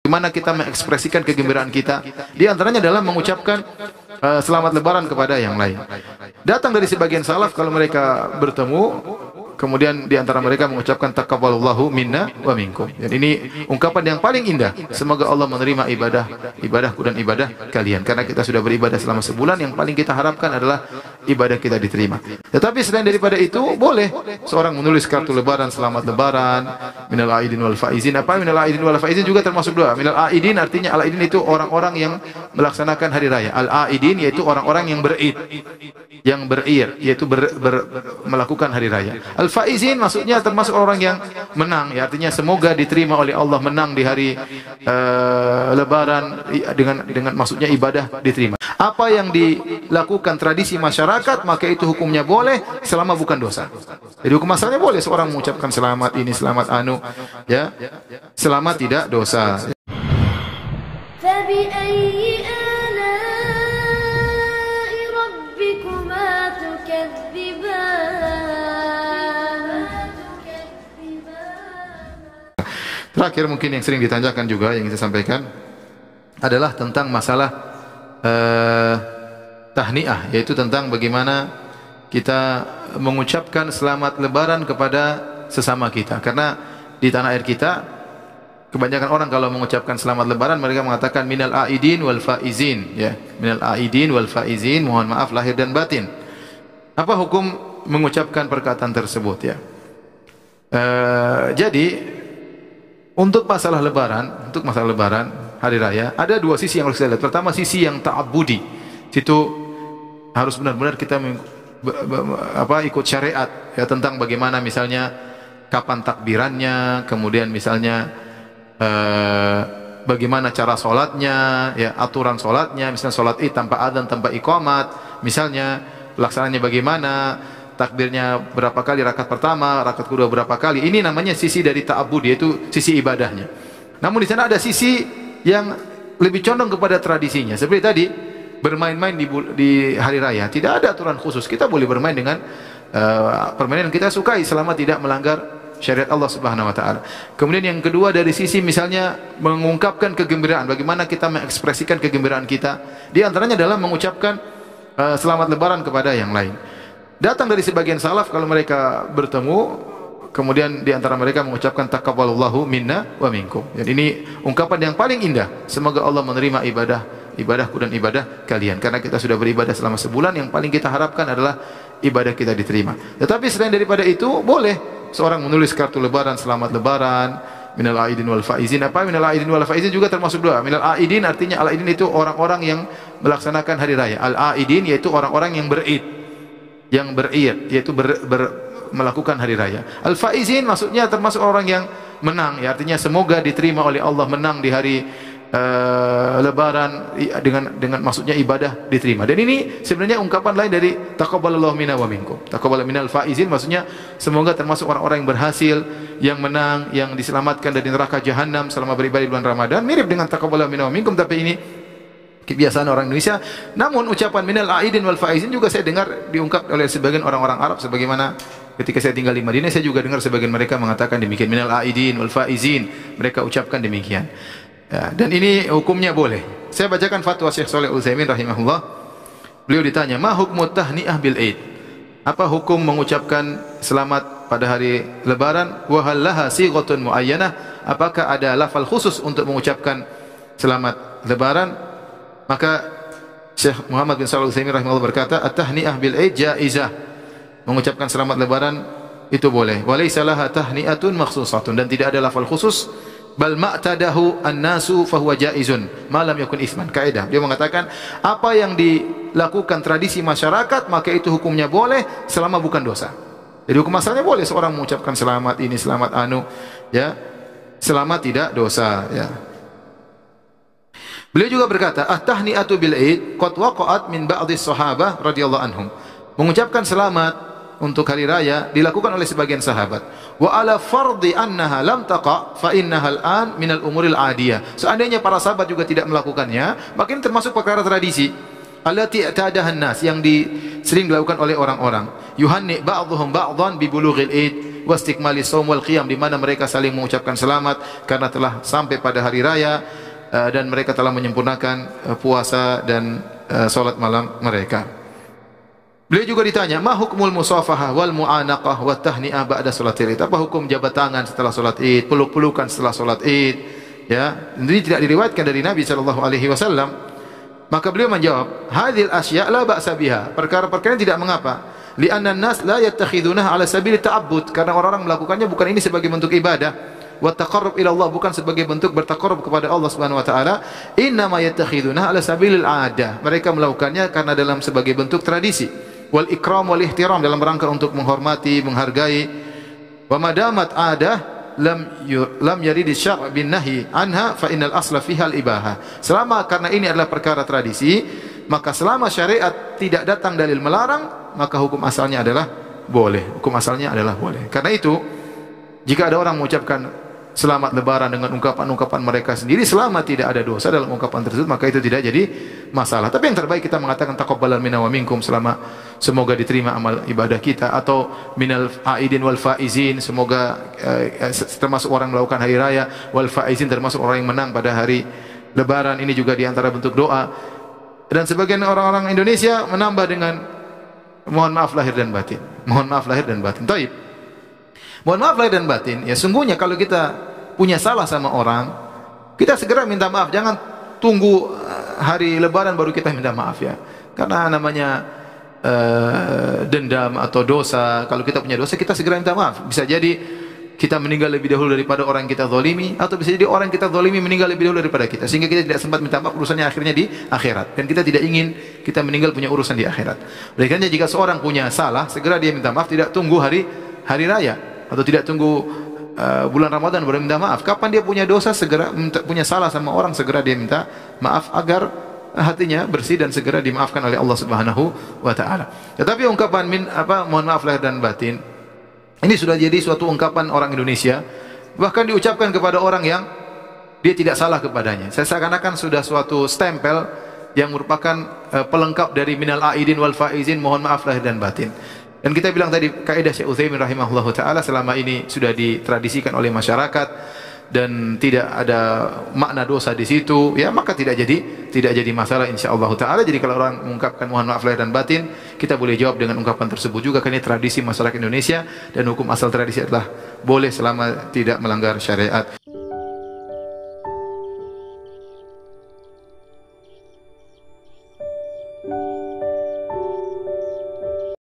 Bagaimana kita mengekspresikan kegembiraan kita? Di antaranya adalah mengucapkan selamat lebaran kepada yang lain. Datang dari sebagian salaf kalau mereka bertemu, kemudian di antara mereka mengucapkan taqabbalallahu minna wa minkum. Dan ini ungkapan yang paling indah. Semoga Allah menerima ibadahku dan ibadah kalian. Karena kita sudah beribadah selama sebulan, yang paling kita harapkan adalah ibadah kita diterima. Tetapi selain daripada itu, boleh seorang menulis kartu lebaran, selamat lebaran, minal aidin wal faizin. Apa minal aidin wal faizin juga termasuk doa. Minal aidin artinya, al aidin itu orang-orang yang melaksanakan hari raya. Al aidin yaitu orang-orang yang berid, yaitu melakukan hari raya. Al faizin maksudnya termasuk orang yang menang, ya, artinya semoga diterima oleh Allah, menang di hari lebaran dengan maksudnya ibadah diterima. Apa yang dilakukan tradisi masyarakat, maka itu hukumnya boleh selama bukan dosa. Jadi hukum asalnya boleh seorang mengucapkan selamat ini, selamat anu, ya, selama tidak dosa. Terakhir mungkin yang sering ditanyakan juga yang saya sampaikan adalah tentang masalah tahniah, yaitu tentang bagaimana kita mengucapkan selamat lebaran kepada sesama kita. Karena di tanah air kita kebanyakan orang kalau mengucapkan selamat lebaran mereka mengatakan minal aidin wal faizin, ya, minal aidin wal faizin, mohon maaf lahir dan batin. Apa hukum mengucapkan perkataan tersebut, ya? Jadi untuk masalah lebaran, hari raya, ada dua sisi yang harus kita lihat. Pertama, sisi yang ta'abbudi. Situ harus benar-benar kita ikut syariat, ya, tentang bagaimana misalnya kapan takbirannya, kemudian misalnya bagaimana cara sholatnya, ya, aturan sholatnya, misalnya sholat id tanpa adzan, tanpa iqamat, misalnya pelaksananya bagaimana, takbirnya berapa kali, rakaat pertama, rakaat kedua berapa kali. Ini namanya sisi dari ta'abbud, yaitu sisi ibadahnya. Namun di sana ada sisi yang lebih condong kepada tradisinya. Seperti tadi, bermain-main di hari raya, tidak ada aturan khusus. Kita boleh bermain dengan permainan yang kita sukai selama tidak melanggar syariat Allah Subhanahu wa taala. Kemudian yang kedua dari sisi misalnya mengungkapkan kegembiraan, bagaimana kita mengekspresikan kegembiraan kita. Di antaranya adalah mengucapkan selamat lebaran kepada yang lain. Datang dari sebagian salaf kalau mereka bertemu, kemudian di antara mereka mengucapkan taqabbalallahu minna wa minkum. Dan ini ungkapan yang paling indah. Semoga Allah menerima ibadahku dan ibadah kalian. Karena kita sudah beribadah selama sebulan, yang paling kita harapkan adalah ibadah kita diterima. Tetapi selain daripada itu, boleh seorang menulis kartu lebaran, selamat lebaran, minal aidin wal faizin. Apa minal aidin wal faizin juga termasuk doa. Minal aidin artinya, al aidin itu orang-orang yang melaksanakan hari raya. Al aidin yaitu orang-orang yang berid, yaitu melakukan hari raya. Al faizin maksudnya termasuk orang yang menang, ya, artinya semoga diterima oleh Allah, menang di hari lebaran dengan maksudnya ibadah diterima. Dan ini sebenarnya ungkapan lain dari taqabbalallahu minna wa minkum. Taqabbal minal faizin maksudnya semoga termasuk orang-orang yang berhasil, yang menang, yang diselamatkan dari neraka jahanam selama beribadah di bulan Ramadan. Mirip dengan taqabbalallahu minna wa minkum, tapi ini kebiasaan orang Indonesia. Namun ucapan minal aidin wal faizin juga saya dengar diungkap oleh sebagian orang-orang Arab, sebagaimana ketika saya tinggal di Madinah saya juga dengar sebagian mereka mengatakan demikian, minal aidin wal faizin, mereka ucapkan demikian. Ya, dan ini hukumnya boleh. Saya bacakan fatwa Syekh Shalih Al-Utsaimin rahimahullah. Beliau ditanya, "Ma hukmu tahniah bil Aid?" Apa hukum mengucapkan selamat pada hari lebaran? Wa hal laha sighatun muayyanah? Apakah ada lafal khusus untuk mengucapkan selamat lebaran? Maka Syekh Muhammad bin Shalih Al-Utsaimin rahimahullah berkata, "At-tahniah bil Aid jaizah." Mengucapkan selamat lebaran itu boleh. Wa laisa laha tahniatun makhsusatun, dan tidak ada lafal khusus. Bal ma'tadahu an-nasu fa huwa jaizun ma lam yakun itsman. Kaidah. Dia mengatakan apa yang dilakukan tradisi masyarakat, maka itu hukumnya boleh selama bukan dosa. Jadi hukum asalnya boleh seorang mengucapkan selamat ini, selamat anu, ya, selama tidak dosa, ya. Beliau juga berkata, "At-tahni'atu bil Aid qad waqa'at min ba'dhi sahabah radhiyallahu anhum." Mengucapkan selamat untuk hari raya dilakukan oleh sebagian sahabat. Wa ala fardhi annaha lam taqa fa innaha al-an min al-umuril adiyah. Seandainya para sahabat juga tidak melakukannya, maka ini termasuk perkara tradisi. Allati i'tadaha an-nas, yang sering dilakukan oleh orang-orang. Yuhanni ba'dhum ba'dhan bi bulughil Aid wastikmali shaum wal qiyam, di mana mereka saling mengucapkan selamat karena telah sampai pada hari raya dan mereka telah menyempurnakan puasa dan salat malam mereka. Beliau juga ditanya, "Ma hukmul musafahah wal mu'anaqah wat tahni'ah ba'da salatil Id?" Apa hukum jabat tangan setelah salat Id, peluk-pelukan setelah salat Id? Ya, ini tidak diriwayatkan dari Nabi sallallahu alaihi wasallam. Maka beliau menjawab, "Hadhil asya' la ba'sa biha." Perkara-perkara ini tidak mengapa. Li'anna an-nas la yattakhidunha 'ala sabili ta'abbud. Karena orang-orang melakukannya bukan ini sebagai bentuk ibadah, wa taqarrub ila Allah, bukan sebagai bentuk bertaqarrub kepada Allah Subhanahu wa taala. Inna ma yattakhidunha 'ala sabilil 'adah. Mereka melakukannya karena dalam sebagai bentuk tradisi. Wal ikram wal ihtiram, dalam rangka untuk menghormati, menghargai. Wa madamat 'adah lam yarid syar' bin nahi anha fa innal asla fiha al ibahah. Selama karena ini adalah perkara tradisi, maka selama syariat tidak datang dalil melarang, maka hukum asalnya adalah boleh. Hukum asalnya adalah boleh. Karena itu, jika ada orang mengucapkan selamat lebaran dengan ungkapan-ungkapan mereka sendiri, selama tidak ada dosa dalam ungkapan tersebut, maka itu tidak jadi masalah. Tapi yang terbaik kita mengatakan taqabbalan minna wa minkum, semoga diterima amal ibadah kita, atau minal aidin wal faizin, semoga termasuk orang melakukan hari raya, wal faizin termasuk orang yang menang pada hari lebaran. Ini juga di antara bentuk doa. Dan sebagian orang-orang Indonesia menambah dengan mohon maaf lahir dan batin. Mohon maaf lahir dan batin. Taib. Mohon maaf lahir dan batin. Ya, sungguhnya kalau kita punya salah sama orang, kita segera minta maaf. Jangan tunggu hari lebaran baru kita minta maaf, ya. Karena namanya dendam atau dosa. Kalau kita punya dosa, kita segera minta maaf. Bisa jadi kita meninggal lebih dahulu daripada orang yang kita zalimi, atau bisa jadi orang yang kita zalimi meninggal lebih dahulu daripada kita, sehingga kita tidak sempat minta maaf, urusannya akhirnya di akhirat. Dan kita tidak ingin kita meninggal punya urusan di akhirat. Oleh karena jika seorang punya salah, segera dia minta maaf, tidak tunggu hari raya, atau tidak tunggu bulan Ramadan baru minta maaf. Kapan dia punya dosa, segera punya salah sama orang, segera dia minta maaf agar hatinya bersih dan segera dimaafkan oleh Allah Subhanahu wa taala. Tetapi ungkapan mohon maaf lahir dan batin, ini sudah jadi suatu ungkapan orang Indonesia, bahkan diucapkan kepada orang yang dia tidak salah kepadanya. Saya seakan-akan sudah suatu stempel yang merupakan pelengkap dari minal aidin wal faizin, mohon maaf lahir dan batin. Dan kita bilang tadi, kaidah Syekh Utsaimin rahimahullahu taala selama ini sudah ditradisikan oleh masyarakat dan tidak ada makna dosa di situ, ya maka tidak jadi masalah insyaallah taala. Jadi kalau orang mengungkapkan mohon maaf lahir dan batin, kita boleh jawab dengan ungkapan tersebut juga, karena ini tradisi masyarakat Indonesia dan hukum asal tradisi adalah boleh selama tidak melanggar syariat.